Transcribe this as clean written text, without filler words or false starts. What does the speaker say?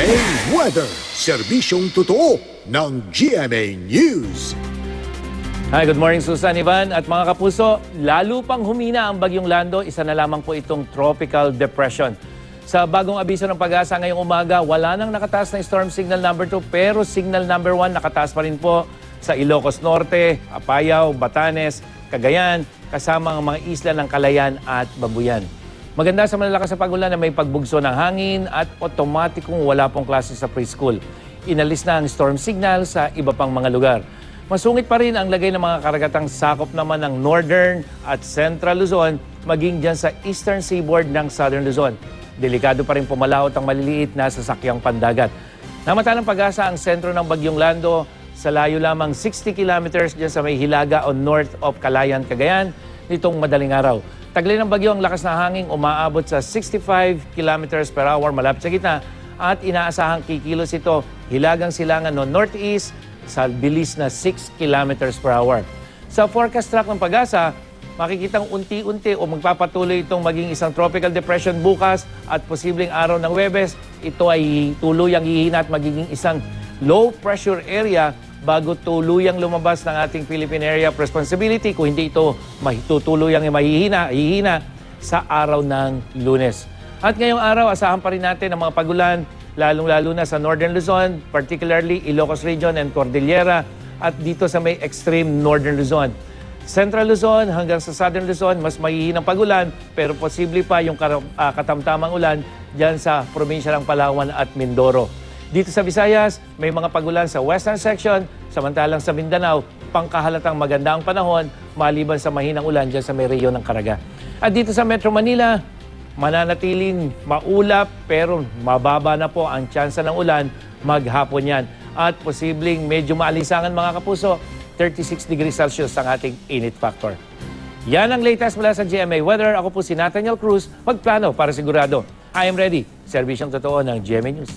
GMA Weather, serbisyong totoo ng GMA News. Hi, good morning Susan, Ivan at mga kapuso. Lalo pang humina ang Bagyong Lando, isa na lamang po itong tropical depression. Sa bagong abiso ng Pag-asa ngayong umaga, wala nang nakataas na storm signal number 2 pero signal number 1 nakataas pa rin po sa Ilocos Norte, Apayao, Batanes, Cagayan, kasama ang mga isla ng Calayan at Babuyan. Maganda sa malalakas na pag-ulan na may pagbugso ng hangin at otomatikong wala pong klase sa preschool. Inalis na ang storm signal sa iba pang mga lugar. Masungit pa rin ang lagay ng mga karagatang sakop naman ng Northern at Central Luzon, maging dyan sa Eastern Seaboard ng Southern Luzon. Delikado pa rin pumalaot ang maliliit na sasakyang pandagat. Namata ng Pag-asa ang sentro ng Bagyong Lando sa layo lamang 60 kilometers dyan sa may Hilaga o north of Calayan, Cagayan nitong madaling araw. Taglay ng bagyo ang lakas na hangin umaabot sa 65 kilometers per hour malapit sa gitna at inaasahang kikilos ito hilagang silangan no northeast sa bilis na 6 kilometers per hour. Sa forecast track ng Pag-asa, makikitang unti-unti o magpapatuloy itong maging isang tropical depression bukas at posibleng araw ng Huwebes. Ito ay tuluyang hihina at magiging isang low pressure area bago tuluyang lumabas ng ating Philippine Area of Responsibility kung hindi ito tuluyang mahihina sa araw ng Lunes. At ngayong araw, asahan pa rin natin ang mga pagulan, lalong-lalo na sa Northern Luzon, particularly Ilocos Region and Cordillera, at dito sa may extreme Northern Luzon. Central Luzon hanggang sa Southern Luzon, mas mahihinang pagulan, pero posible pa yung katamtamang ulan dyan sa probinsya ng Palawan at Mindoro. Dito sa Visayas, may mga pagulan sa western section, samantalang sa Mindanao, pangkahalatang maganda ang panahon, maliban sa mahinang ulan dyan sa may rehiyon ng Caraga. At dito sa Metro Manila, mananatiling maulap pero mababa na po ang tsansa ng ulan maghapon yan. At posibleng medyo maalinsangan mga kapuso, 36 degrees Celsius ang ating init factor. Yan ang latest mula sa GMA Weather. Ako po si Nathaniel Cruz, magplano para sigurado. I am ready. Serbisyong totoo ng GMA News.